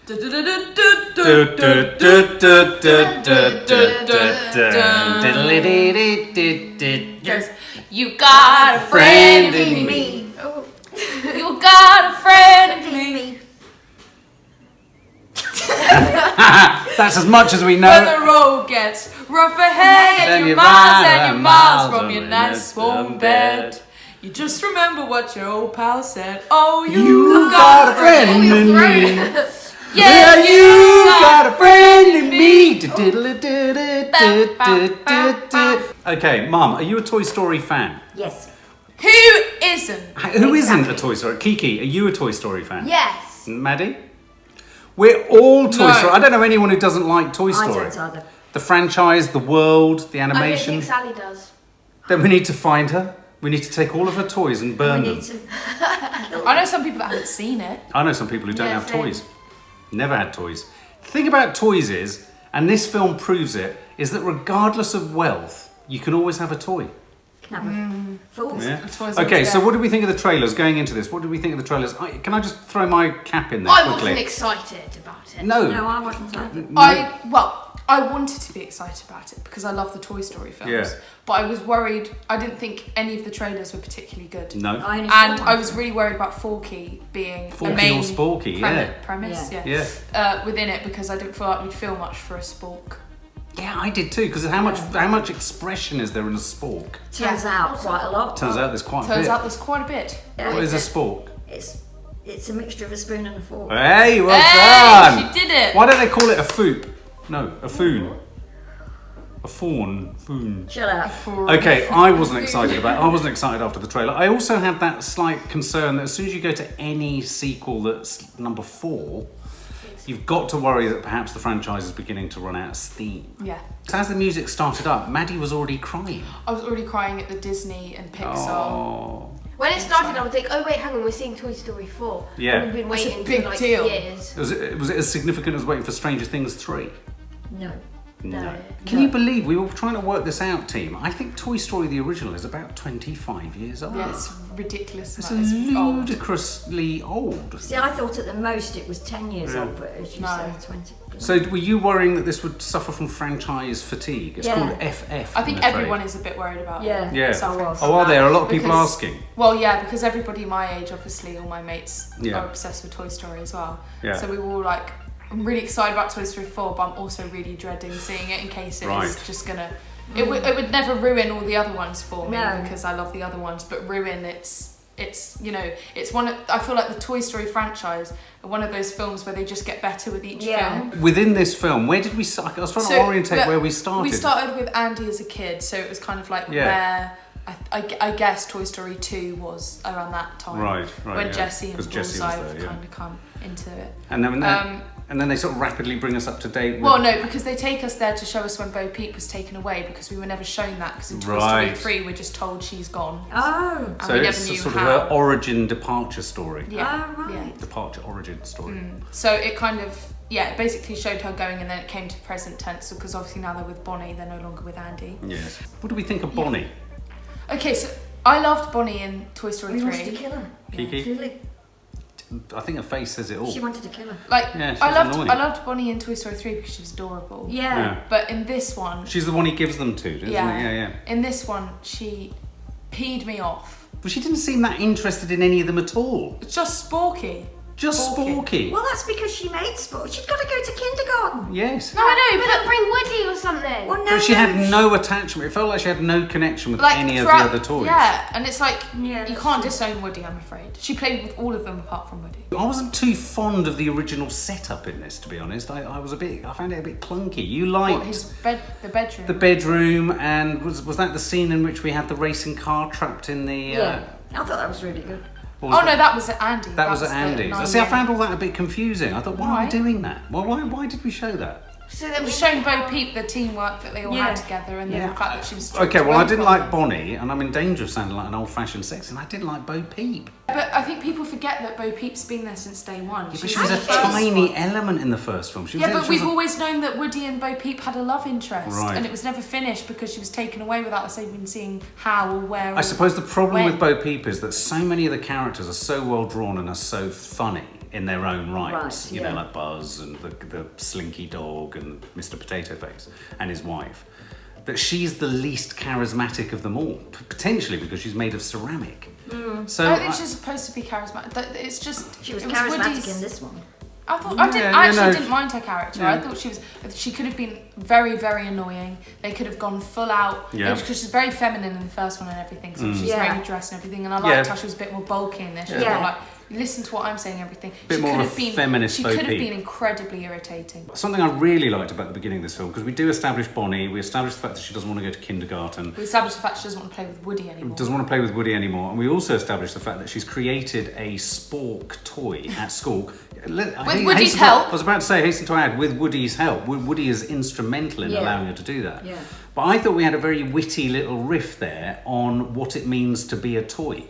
You got a friend in me. You got a friend in me. That's as much as we know. When the road gets rough ahead, and you're miles from your nice warm bed. You just remember what your old pal said. Oh, you got a friend in me. Yeah, you got a friend in me. Okay, Mum, are you a Toy Story fan? Yes. Who isn't? Who isn't a Toy Story? Kiki, are you a Toy Story fan? Yes. Maddie? We're all Toy Story. I don't know anyone who doesn't like Toy Story. I don't either. The franchise, the world, the animation. I don't think Sally does. Then we need to find her. We need to take all of her toys and burn them. I know some people that haven't seen it. I know some people who don't have toys. Never had toys. The thing about toys is, and this film proves it, is that regardless of wealth, you can always have a toy. Yeah. Okay, so what did we think of the trailers going into this? What did we think of the trailers? Can I just throw my cap in there quickly? I wasn't excited about it. No, I wasn't either. I wanted to be excited about it because I love the Toy Story films. Yeah. But I was worried. I didn't think any of the trailers were particularly good. No. I was really worried about Forky being the main or Sporky, premise. Yeah. Within it, because I didn't feel like we'd feel much for a Spork. Yeah, I did too, because how much expression is there in a spork? Turns out quite a lot. Turns out there's quite a bit. Yeah. What is a spork? It's a mixture of a spoon and a fork. Hey, well done! She did it! Why don't they call it a foop? No, a foon. A fawn. Foon. Shut up. Okay, I wasn't excited after the trailer. I also had that slight concern that as soon as you go to any sequel that's number 4, you've got to worry that perhaps the franchise is beginning to run out of steam. Yeah. So as the music started up, Maddie was already crying. I was already crying at the Disney and Pixar. Oh. When it started, I was like, oh wait, hang on, we're seeing Toy Story 4. Yeah. We've been waiting big for like deal. years. Was it as significant as waiting for Stranger Things 3? No. Can you believe we were trying to work this out, team? I think Toy Story the original is about 25 years old. Yeah, it's ridiculous. It's ludicrously old. See, I thought at the most it was 10 years old, but as you say, 20. So were you worrying that this would suffer from franchise fatigue? It's called FF. I think everyone is a bit worried about it. Yeah. Suffering Oh, are there? A lot of people asking. Well, yeah, because everybody my age, obviously, all my mates are obsessed with Toy Story as well. Yeah. So we were all like, I'm really excited about Toy Story 4, but I'm also really dreading seeing it in case it is just gonna. It would never ruin all the other ones for me because I love the other ones, but ruin it's one of, I feel like the Toy Story franchise are one of those films where they just get better with each film. Within this film, where did we start? I was trying to orientate where we started. We started with Andy as a kid, so it was kind of like where I guess Toy Story 2 was around that time. Right. When Jessie and Bullseye kind of come into it. And then they sort of rapidly bring us up to date. Because they take us there to show us when Bo Peep was taken away, because we were never shown that, because in Toy Story 3 we're just told she's gone. Oh. So it's sort of her origin departure story. Yeah. Oh, right. Yeah. Departure origin story. So it kind of, it basically showed her going, and then it came to present tense, because obviously now they're with Bonnie, they're no longer with Andy. Yes. What do we think of Bonnie? Okay, so I loved Bonnie in Toy Story 3. He wanted to kill her. Kiki? Really? I think her face says it all. She wanted to kill her. I loved Bonnie in Toy Story 3 because she was adorable. Yeah. But in this one, she's the one he gives them to, isn't it? Yeah. In this one, she peed me off. But she didn't seem that interested in any of them at all. It's just Sporky. Just Sporky. Well, that's because she made sport. She'd got to go to kindergarten. Yes. No, I know, but bring Woody or something. Well, but she had no attachment. It felt like she had no connection with any of the other toys. Yeah, and it's like, you can't disown Woody, I'm afraid. She played with all of them apart from Woody. I wasn't too fond of the original setup in this, to be honest. I found it a bit clunky. You liked the bedroom. The bedroom, and was that the scene in which we had the racing car trapped in the? Yeah, I thought that was really good. That was at Andy. That was at Andy's. I found all that a bit confusing. I thought, why are we doing that? Well, why did we show that? So they were showing Bo Peep the teamwork that they all had together, and the fact that she was. Okay, well, I didn't like Bonnie, and I'm in danger of sounding like an old-fashioned sex, and I didn't like Bo Peep. But I think people forget that Bo Peep's been there since day one. Yeah, but she was a tiny element in the first film. But we've always known that Woody and Bo Peep had a love interest, and it was never finished because she was taken away without us even seeing how or where. I suppose the problem with Bo Peep is that so many of the characters are so well drawn and are so funny in their own rights. Right, you know, yeah. like Buzz and the Slinky Dog and Mr. Potato Face and his wife. That she's the least charismatic of them all, potentially because she's made of ceramic. So I don't think she's supposed to be charismatic. It's just She was it charismatic Woody's- in this one. I thought Yeah, I you know, didn't mind her character. yeah. I thought she could have been very, very annoying. They could have gone full out because she's very feminine in the first one and everything. So she's Yeah. very dressed and everything. And I liked Yeah. how she was a bit more bulky in this. She was Yeah. more like, listen to what I'm saying, everything. Bit she more could of have a been feminist She could have OP. been incredibly irritating. something I really liked about the beginning of this film, because we do establish Bonnie, we establish the fact that she doesn't want to go to kindergarten, We established the fact she doesn't want to play with Woody anymore. doesn't want to play with Woody anymore, and we also establish the fact that she's created a spork toy at school. With Woody's help. I was about to say, hasten to add, with Woody's help. Woody is instrumental in Yeah. allowing her to do that. Yeah. But I thought we had a very witty little riff there on what it means to be a toy.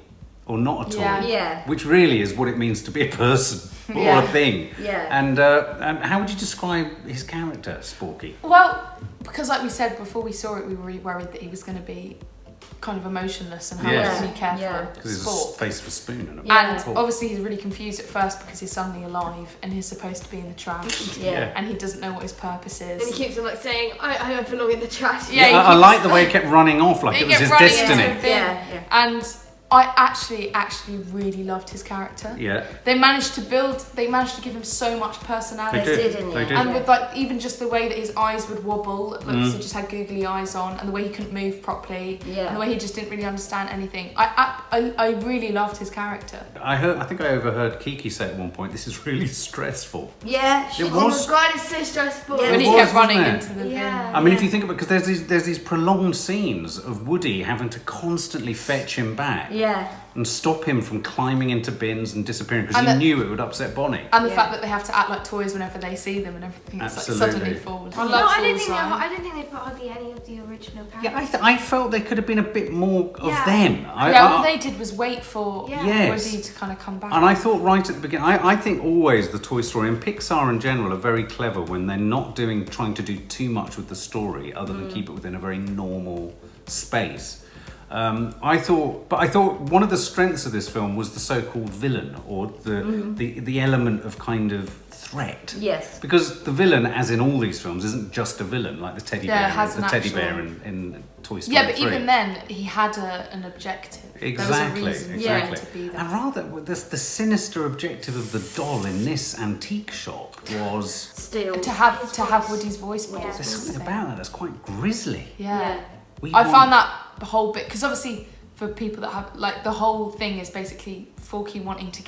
Or not a toy. Yeah. Yeah. Which really is what it means to be a person. Or Yeah. a thing. Yeah. And how would you describe his character, Sporky? Well, because like we said before we saw it, we were really worried that he was going to be kind of emotionless and how Yeah. much does he care Yeah. for Because he's sport. a face of a spoon and a Yeah. And ball. obviously he's really confused at first because he's suddenly alive and he's supposed to be in the trash. Yeah. And he doesn't know what his purpose And he is. keeps on like saying, I belong in the trash. Yeah, he I keeps- like the way he kept running off like He it was kept his running destiny. into a bin. Yeah. And I actually really loved his character. Yeah. They managed to give him so much personality. They did, did. didn't They they? did. And with like even just the way that his eyes would wobble, like Mm. he just had googly eyes on, and the way he couldn't move properly, Yeah. and the way he just didn't really understand anything. I really loved his character. I think I overheard Kiki say at one point, this is really stressful. Yeah. It Oh was. my god, it's so stressful. Yeah. When It he was, kept running wasn't it? into the bin. Yeah. I mean, if you think about it, because there's these prolonged scenes of Woody having to constantly fetch him back Yeah. and stop him from climbing into bins and disappearing because And he the- knew it would upset Bonnie. And the Yeah. fact that they have to act like toys whenever they see them and everything, it's like Absolutely. suddenly forward. No, I didn't think they put hardly any of the original characters. Yeah, I felt there could have been a bit more of Yeah. them. All they did was wait for Yeah. Yes. Woody to kind of come back. And I thought right at the beginning, I think always the Toy Story and Pixar in general are very clever when they're not trying to do too much with the story other than keep it within a very normal space. I thought one of the strengths of this film was the so-called villain, or the element of kind of threat. Yes. Because the villain, as in all these films, isn't just a villain like the teddy Yeah, it bear, has an bear actual- in Toy Story. Yeah, but 3. even then, he had an objective. Exactly, There was a reason exactly. for him to be there. And rather, the sinister objective of the doll in this antique shop was Still. To have Woody's voice models. Yeah. there's was something the about that that's quite grisly. Yeah. We I want- found that whole bit, because obviously for people that have, like, the whole thing is basically Forky wanting to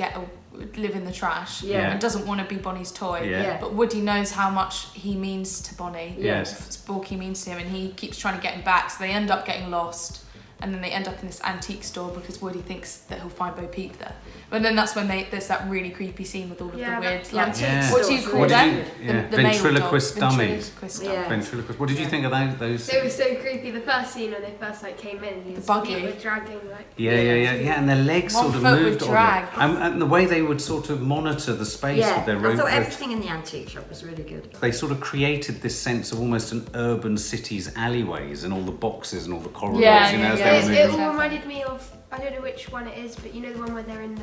live in the trash Yeah. and doesn't want to be Bonnie's toy. Yeah. Yeah. But Woody knows how much he means to Bonnie. Yes. Forky means to him, and he keeps trying to get him back, so they end up getting lost. And then they end up in this antique store because Woody thinks that he'll find Bo Peep there. But then that's when there's that really creepy scene with all of Yeah, the weird, that- like, Yeah. what do you call What did them? you- yeah, The male ventriloquist dog. dummies. Ventriloquist Yeah. dummies. Ventriloquist. What did you think of those? They were so creepy. The first scene when they first came in, his buggy. feet were dragging like. Yeah, and their legs One sort of foot would moved. drag. And the way they would sort of monitor the space Yeah. with their I rope. thought everything in the antique shop was really good. They sort of created this sense of almost an urban city's alleyways and all the boxes and all the corridors. Yeah, you know, yeah, as yeah. they It, were it moving. all reminded me of, I don't know which one it is, but you know the one where they're in the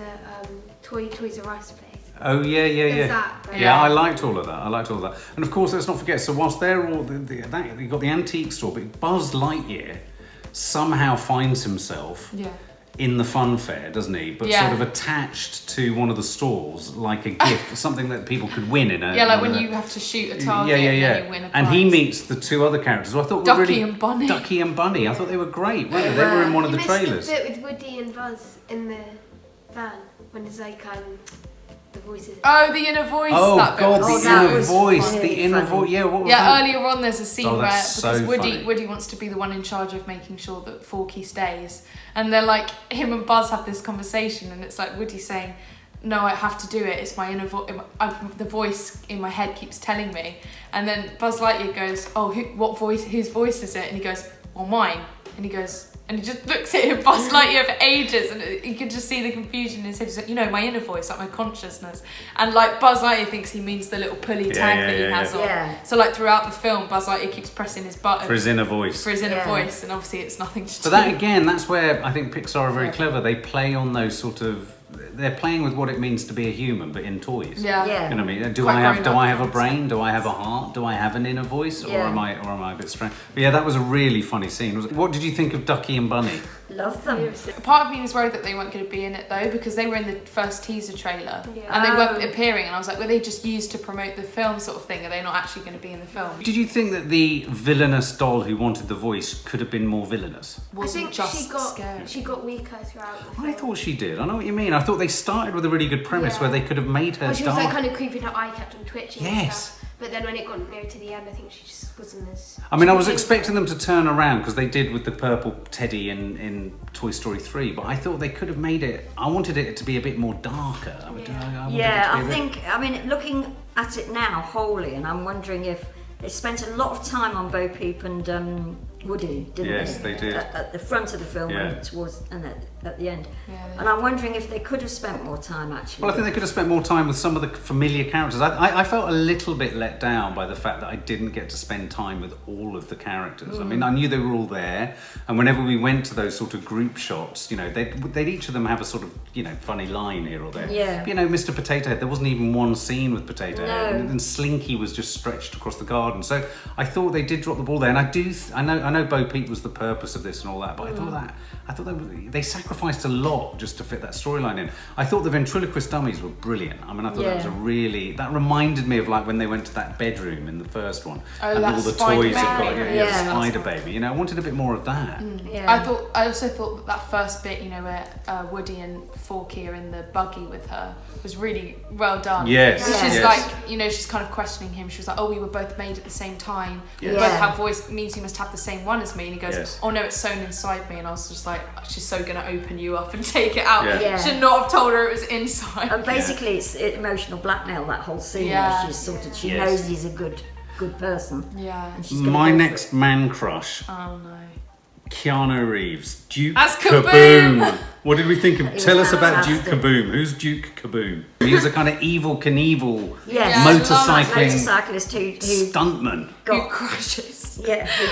Toys R Us place. Oh yeah. Is that, right? Yeah, I liked all of that. And of course, let's not forget. So whilst they're all you've got the antique store, but Buzz Lightyear somehow finds himself Yeah. in the fun fair, doesn't he? But Yeah. sort of attached to one of the stalls, like a gift, something that people could win in a. Yeah, like one when of you have to shoot a target yeah. and then you win a prize. And he meets the two other characters who I thought Ducky were really and Bunny. Ducky and Bunny. I thought they were great, weren't they? They were in one of You the missed trailers. the bit with Woody and Buzz in the van when it's like the voices. Oh, the inner voice. Oh that bit God, was- the that inner was voice, funny. the inner voice. Yeah, what was Yeah, that? earlier on there's a scene Oh, where, that's because so funny. Woody wants to be the one in charge of making sure that Forky stays, and they're like, him and Buzz have this conversation, and it's like Woody saying, no, I have to do it, it's my inner voice, the voice in my head keeps telling me, and then Buzz Lightyear goes, oh, whose voice is it? And he goes, well, mine, and he goes, and he just looks at him, Buzz Lightyear, for ages, and you can just see the confusion in his head. He's like, you know, my inner voice, like my consciousness. And like Buzz Lightyear thinks he means the little pulley tag that he has on. Yeah. So like throughout the film, Buzz Lightyear keeps pressing his button For his inner voice. for his inner Yeah. voice, and obviously it's nothing to do. But that again, that's where I think Pixar are very clever. They play on those sort of they're playing with what it means to be a human, but in toys. Yeah. Yeah. You know what I mean? Do Quite I have a grown-up, brain? Do I have a heart? Do I have an inner voice? Or Yeah. am I a bit strange? But yeah, that was a really funny scene. What did you think of Ducky and Bunny? Love them. Part of me was worried that they weren't going to be in it though, because they were in the first teaser trailer Yeah. and they weren't appearing, and I was like, were they just used to promote the film sort of thing? Are they not actually going to be in the film? Did you think that the villainous doll who wanted the voice could have been more villainous? I Wasn't think just scary. she got weaker throughout the film. I thought she did. I know what you mean. I thought they started with a really good premise Yeah. where they could have made her Well, she was like dark. kind of creeping, her eye kept on twitching and Yes. stuff. But then when it got near to the end, I think she just wasn't as... I mean, I was she expecting them to turn around because they did with the purple teddy in Toy Story 3, but I thought they could have made it. I wanted it to be a bit more darker. I wanted it to be a bit- I mean, looking at it now wholly, and I'm wondering if they spent a lot of time on Bo Peep and Woody, didn't Yes, they? they did. At the front of the film Yeah. and at the end. Yeah, And I'm wondering if they could have spent more time actually. Well, I think they could have spent more time with some of the familiar characters. I felt a little bit let down by the fact that I didn't get to spend time with all of the characters. I mean, I knew they were all there, and whenever we went to those sort of group shots, you know, they'd each of them have a sort of, you know, funny line here or there. Yeah. But, you know, Mr. Potato Head, there wasn't even one scene with Potato Head, No. and Slinky was just stretched across the garden. So I thought they did drop the ball there, and I know Bo Peep was the purpose of this and all that, but I thought they sacrificed a lot just to fit that storyline in. I thought the ventriloquist dummies were brilliant. I mean, I thought that reminded me of like when they went to that bedroom in the first one, Oh, and that all the Spider toys have got Baby. the Yeah. Spider Baby. You know, I wanted a bit more of that. Yeah. I also thought that first bit, you know, where Woody and Forky are in the buggy with her, was really well done. Yes, Which is yes. like, you know, she's kind of questioning him. She was like, oh, we were both made at the same time. Yes. We Yeah. both have voice, means you must have the same one as me. And he goes, Yes. oh no, it's sewn inside me. And I was just like, she's so going to open you up and take it out. Yeah. Yeah. Should not have told her it was inside. And basically, it's emotional blackmail, that whole scene. Yeah. Where she Yes. knows he's a good person. Yeah. And she's gonna My go for next it. man crush, Oh no. Keanu Reeves, Duke As Caboom. Caboom. What did we think of? He was Tell us about Duke fantastic. Caboom. Who's Duke Caboom? He was a kind of evil Knievel Yes. Yeah, motorcycling Motorcyclist who stuntman. Who got crashes. who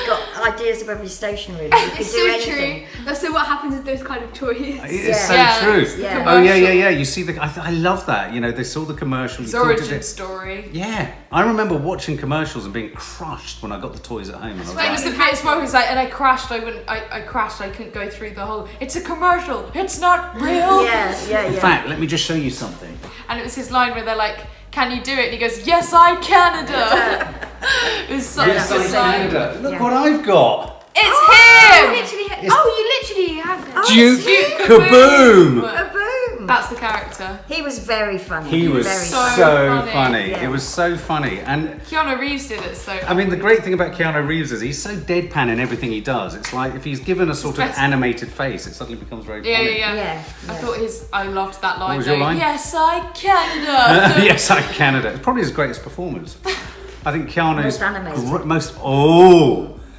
got ideas of every station really. He could It's do so anything. true. That's so what happens with those kind of toys. It's so Yeah, true. it's the Yeah. Oh yeah, commercial. yeah. You see I love that. You know, they saw the commercial. His you thought origin it- story. Yeah, I remember watching commercials and being crushed when I got the toys at home. And I was It like, was the bit where he was like, and I crashed. I crashed. I couldn't go through the whole. It's a commercial. It's not real. Yeah. in fact, let me just show you something. And it was his line where they're like, "Can you do it?" And he goes, "Yes, I Canada." It was such Yes, a I good line. Canada. Look Yeah. what I've got. It's You him. literally have them. Duke Duke Caboom. Kaboom! That's the character. He was very funny. He was very so So funny. funny. Yeah. It was so funny. And Keanu Reeves did it so. I mean, the great thing about Keanu Reeves is he's so deadpan in everything he does. It's like if he's given a sort of best. animated face, it suddenly becomes very Yeah, funny. yeah, yeah. Yeah. I thought I loved that line. was your though. line? Yes, I Canada. Yes, I Canada. It's probably his greatest performance. I think Keanu's Most animated.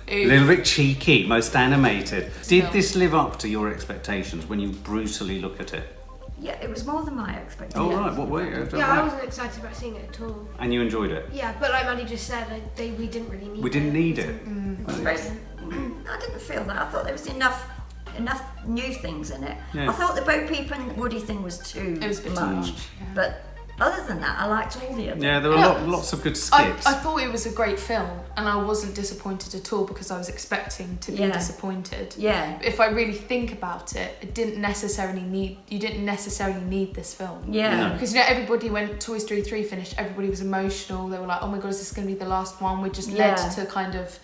a little bit cheeky, most animated. Did Still. this live up to your expectations when you brutally look at it? Yeah, it was more than my expectations. Oh right, what were you? Yeah, I wasn't excited about seeing it at all. And you enjoyed it? Yeah, but like Maddie just said, we didn't really need it. We didn't need it. I didn't feel that. I thought there was enough new things in it. Yeah. I thought the Bo Peep and Woody thing was too It was a bit too much. much, yeah. But other than that, I liked all the others. Yeah, there were Yeah. lots of good I skits. thought it was a great film, and I wasn't disappointed at all because I was expecting to be Yeah. disappointed. Yeah. If I really think about it, you didn't necessarily need this film. Yeah. No. Because everybody, when Toy Story 3 finished, everybody was emotional. They were like, oh my god, is this going to be the last one? We're just led Yeah. to kind of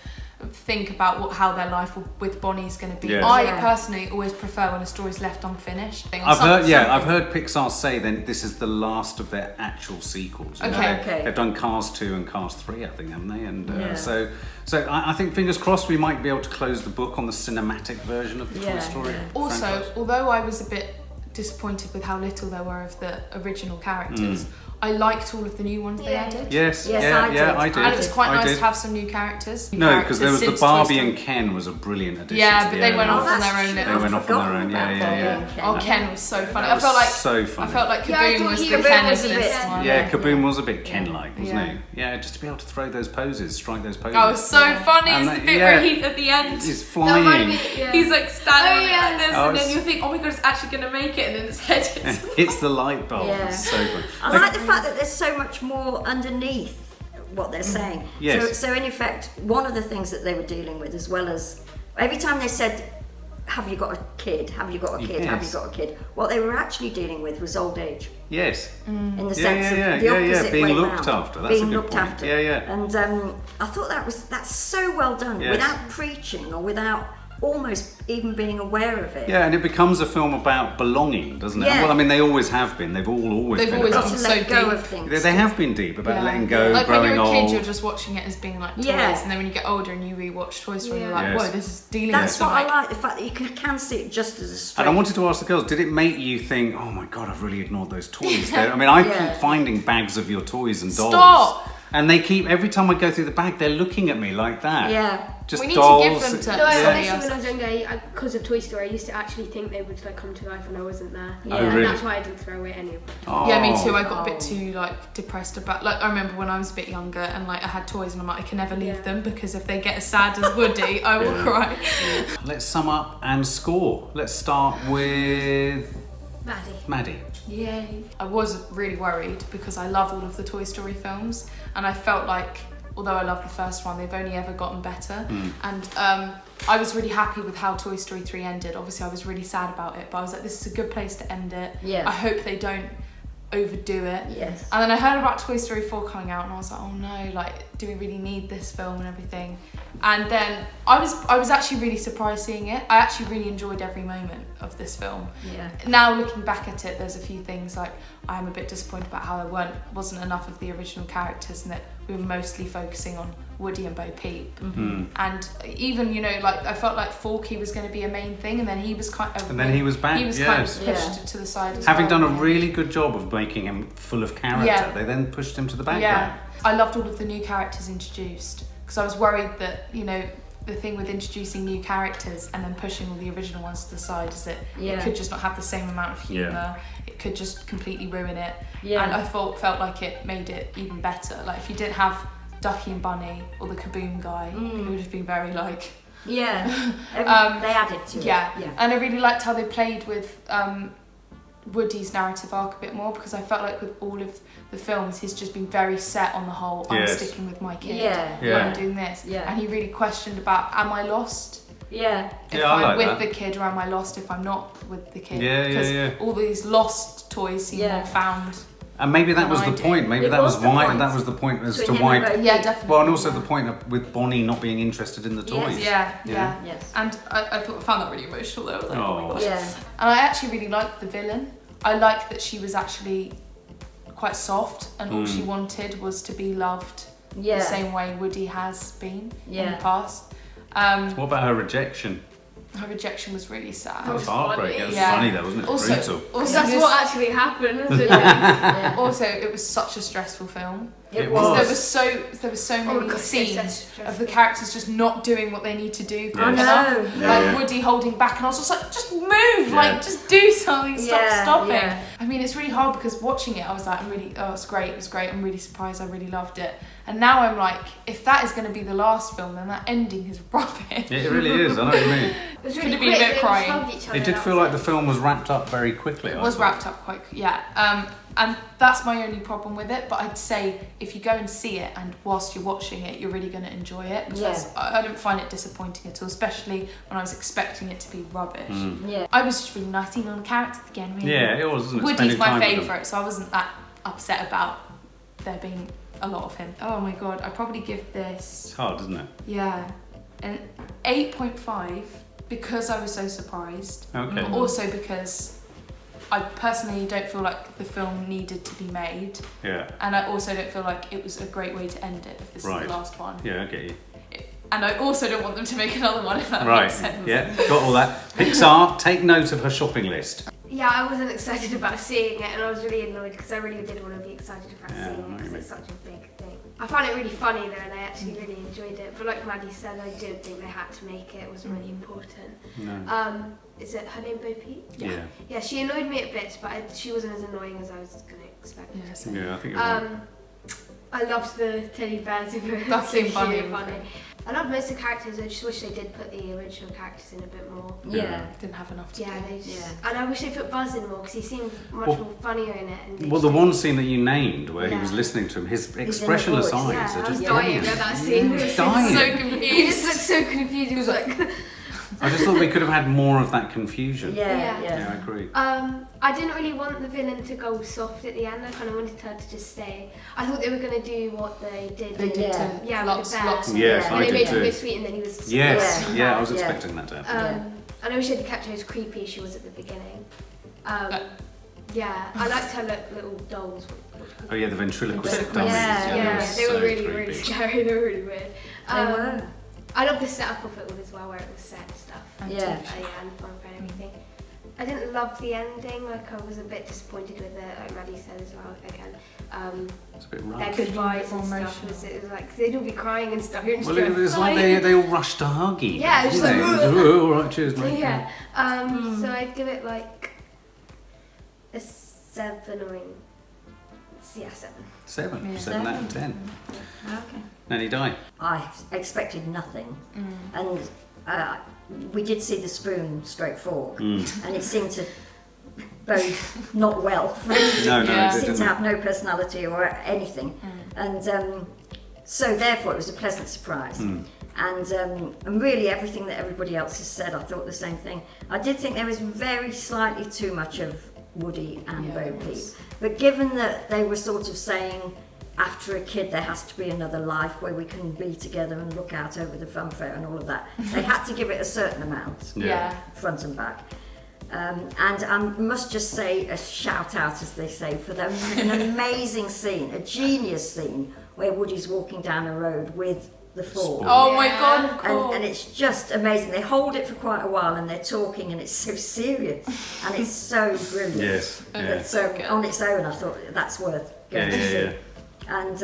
think about how their life with Bonnie's going to be. Yes. I Yeah. personally always prefer when a story's left unfinished. I've heard Pixar say then this is the last of their actual sequels. You know, Okay. Okay. They've done Cars 2 and Cars 3, I think, haven't they? And Yeah. so I think fingers crossed we might be able to close the book on the cinematic version of the Toy Yeah, Story. yeah. Also, franchise. although I was a bit disappointed with how little there were of the original characters, I liked all of the new ones they added. Yes, I did. And it was quite nice to have some new characters. No, because there was the Barbie and Ken was a brilliant addition. Yeah, but they went off on their own. They went off on their own. Yeah. Oh, Ken was so funny. I felt like Caboom was the Ken of this one. Yeah, Caboom was a bit Ken-like, wasn't he? Yeah, just to be able to throw those poses, strike those poses. Oh, it was so funny. It's the bit where he, at the end, he's flying. He's like standing like this, and then you think, oh my god, it's actually going to make it, and then his head hits the light bulb. Yeah. It's so funny. I like the fact that there's so much more underneath what they're saying. Yes. So in effect, one of the things that they were dealing with, as well as every time they said, have you got a kid? Have you got a kid? Yes. Have you got a kid? What they were actually dealing with was old age. Yes. In the sense of the opposite being way looked round. after. That's being a good looked point. after. Yeah. And I thought that's so well done, without preaching or without almost even being aware of it. Yeah, and it becomes a film about belonging, doesn't it? Yeah. Well, I mean, they always have been. They've always been got about. to let go of things. They have been deep about letting go, like growing when you're a kid, old. you're just watching it as being like toys, and then when you get older and you rewatch Toy Story, you're like, whoa, this is dealing with That's what I like, the fact that you can see it just as a straight. And I wanted to ask the girls, did it make you think, oh my god, I've really ignored those toys there? I mean, I keep finding bags of your toys and dolls. Stop! And they keep, every time I go through the bag, they're looking at me like that. Yeah. Just we need dolls. to give them to when I was younger, because of Toy Story, I used to actually think they would like come to life when I wasn't there. Yeah. Oh, really? And that's why I didn't throw away any of them. Oh. Yeah, me too. I got a bit too like depressed about. Like I remember when I was a bit younger and like I had toys and I'm like I can never leave them because if they get as sad as Woody, I will cry. Let's sum up and score. Let's start with Maddie. Yay! I was really worried because I love all of the Toy Story films and I felt like, although I love the first one, they've only ever gotten better. And I was really happy with how Toy Story 3 ended. Obviously, I was really sad about it, but I was like, this is a good place to end it. Yeah. I hope they don't overdo it. Yes. And then I heard about Toy Story 4 coming out and I was like, oh no, like, do we really need this film and everything? And then I was actually really surprised seeing it. I actually really enjoyed every moment of this film. Yeah. Now looking back at it, there's a few things like I am a bit disappointed about how there wasn't enough of the original characters and that we were mostly focusing on Woody and Bo Peep. And even, you know, like I felt like Forky was going to be a main thing and then he was kind of... And then he was back, He was kind of pushed to the side as Having well. done a really good job of making him full of character, they then pushed him to the background. I loved all of the new characters introduced because I was worried that, you know, the thing with introducing new characters and then pushing all the original ones to the side is that it could just not have the same amount of humour. It could just completely ruin it. And I felt like it made it even better. Like if you didn't have Ducky and Bunny or the Kaboom guy, it would have been very like... they added to it. Yeah, and I really liked how they played with Woody's narrative arc a bit more because I felt like with all of the films he's just been very set on the whole I'm sticking with my kid I'm doing this and he really questioned about am I lost if I'm with the kid or am I lost if I'm not with the kid because all these lost toys seem more found. And maybe that was the point. Maybe that was why. That was the point as to why. Yeah, definitely. Well, and also the point with Bonnie not being interested in the toys. Yes. And I found that really emotional though. I was like, oh my gosh. Yeah. And I actually really liked the villain. I liked that she was actually quite soft, and all she wanted was to be loved the same way Woody has been in the past. What about her rejection? Her rejection was really sad. That was heartbreaking. It was funny though, wasn't it? Also, that's what actually happened, isn't it? Also, it was such a stressful film. It was. There was so many scenes of the characters just not doing what they need to do. Like Woody holding back, and I was just like, just move, like just do something, stop stopping. Yeah. I mean, it's really hard because watching it, I was like, it's great, it was great. I'm really surprised, I really loved it. And now I'm like, if that is going to be the last film, then that ending is rubbish. It really is. I know what you mean. It was really quick. A bit crying. It did feel like the film was wrapped up very quickly. It was wrapped up quite, and that's my only problem with it. But I'd say if you go and see it, and whilst you're watching it, you're really going to enjoy it. Because I didn't find it disappointing at all, especially when I was expecting it to be rubbish. I was just really nice on characters again. Really. Yeah, it was. Wasn't it? Woody's my favourite, so I wasn't that upset about there being a lot of him. Oh my god, I'd probably give this... It's hard, isn't it? Yeah. An 8.5 because I was so surprised. Okay. But also because I personally don't feel like the film needed to be made. Yeah. And I also don't feel like it was a great way to end it if this is the last one. Yeah, I get you. And I also don't want them to make another one if that makes sense. Yeah, got all that. Pixar, take note of her shopping list. Yeah, I wasn't excited about seeing it, and I was really annoyed because I really did want to be excited about seeing it because it's such a big thing. I found it really funny though, and I actually really enjoyed it. But like Maddie said, I didn't think they had to make it. It wasn't really important. No. Is it her name, Bo Peep? Yeah. Yeah, she annoyed me a bit, but she wasn't as annoying as I was going to expect. Yeah, I think you're right. I loved the teddy bears. That's so funny. I love most of the characters. I just wish they did put the original characters in a bit more. Yeah. Didn't have enough to do. They just, and I wish they put Buzz in more because he seemed much more funnier in it. And the one scene that you named where he was listening to him, his expressionless eyes are just dying at that scene. He was dying. So confused. He just looked so confused. He was like... I just thought we could have had more of that confusion. Yeah, I agree. I didn't really want the villain to go soft at the end. I kind of wanted her to just stay. I thought they were going to do what they did. They did lots. Yes, and I they did made too. him go sweet, and then he was. I was expecting that to happen. And I wish they'd kept her as creepy as she was at the beginning. Yeah, I liked her little dolls. Oh yeah, the ventriloquist dummies. Yeah, they were so really, creepy. really scary. They were really weird. They were. I love the setup of it all as well, where it was set and stuff. And and fun and everything. I didn't love the ending. Like I was a bit disappointed with it. Like Maddie said as well. Again, it's a bit their rushed. goodbyes and stuff. It was like they'd all be crying and stuff. Well, it was like they all rushed to hug each other. Yeah, it was just like all right, cheers, mate. Yeah. So I'd give it like a 7 or 7. 7 out of 10. Okay. Nanny Di. I expected nothing, and we did see the spoon stroke fork, and it seemed to bode not well for anything. No, It seemed to have no personality or anything, and so therefore it was a pleasant surprise. And really everything that everybody else has said, I thought the same thing. I did think there was very slightly too much of Woody and Bo Peep, but given that they were sort of saying after a kid there has to be another life where we can be together and look out over the funfair and all of that, they had to give it a certain amount, front and back. And I must just say a shout out, as they say, for an amazing scene, a genius scene where Woody's walking down a road with the fork. Oh my god, of course. And it's just amazing. They hold it for quite a while and they're talking and it's so serious and it's so brilliant. Yes. So on its own I thought that's worth going to see. And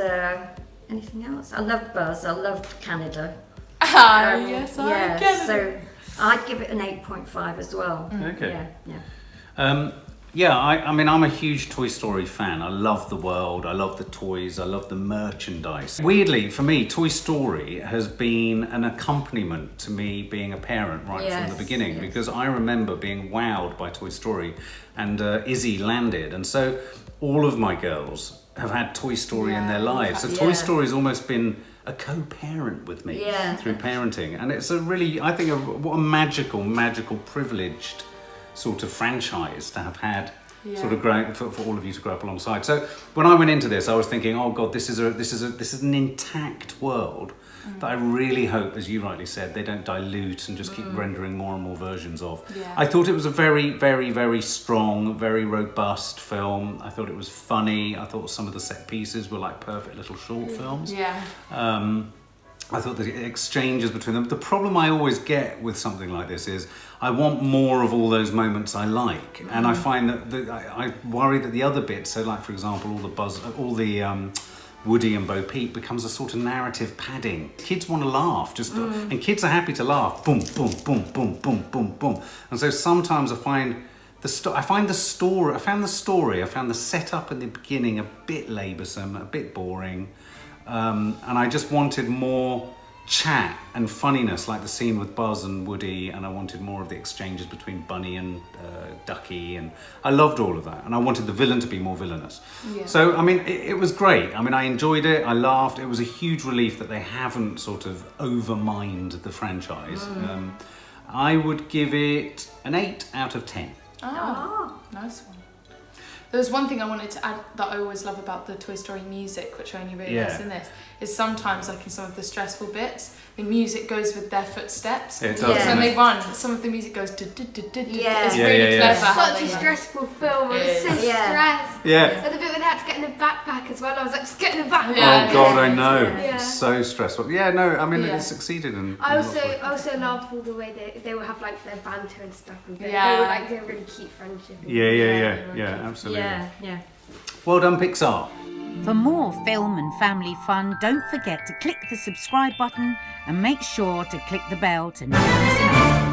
anything else? I loved Buzz, I loved Canada. Yes, I get it. So I'd give it an 8.5 as well. Okay. Yeah. I mean, I'm a huge Toy Story fan. I love the world, I love the toys, I love the merchandise. Weirdly, for me, Toy Story has been an accompaniment to me being a parent from the beginning, because I remember being wowed by Toy Story, and Izzy landed, and so all of my girls have had Toy Story in their lives. So Toy Story has almost been a co-parent with me through parenting, and it's a really, I think, what a magical, privileged sort of franchise to have had, sort of growing for all of you to grow up alongside. So when I went into this, I was thinking, oh god, this is an intact world that I really hope, as you rightly said, they don't dilute and just keep rendering more and more versions of. I thought it was a very, very, very strong, very robust film. I thought it was funny. I thought some of the set pieces were like perfect little short films. I thought the exchanges between them. The problem I always get with something like this is I want more of all those moments I like, and I find that I worry that the other bits, so like for example, all the Woody and Bo Peep becomes a sort of narrative padding. Kids want to laugh, and kids are happy to laugh. Boom, boom, boom, boom, boom, boom, boom. And so sometimes I found the setup in the beginning a bit laboursome, a bit boring. And I just wanted more chat and funniness, like the scene with Buzz and Woody, and I wanted more of the exchanges between Bunny and Ducky, and I loved all of that, and I wanted the villain to be more villainous. So I mean, it was great. I mean, I enjoyed it, I laughed. It was a huge relief that they haven't sort of overmined the franchise. I would give it an 8 out of 10. Nice one. There's one thing I wanted to add that I always love about the Toy Story music, which I only realised in this, is sometimes, like in some of the stressful bits, the music goes with their footsteps. It does. So when they run, some of the music goes It's really clever. Such a stressful film. I was so stressed. Yeah. And the bit where they had to get in the backpack as well. I was like, just get in the back. Oh God, I know. It's so stressful. Yeah, no, I mean it succeeded. I also love all the way they will have like their banter and stuff. And they were like a really cute friendship. Yeah, absolutely. Yeah. Well done, Pixar. For more film and family fun, don't forget to click the subscribe button and make sure to click the bell to never miss an upload.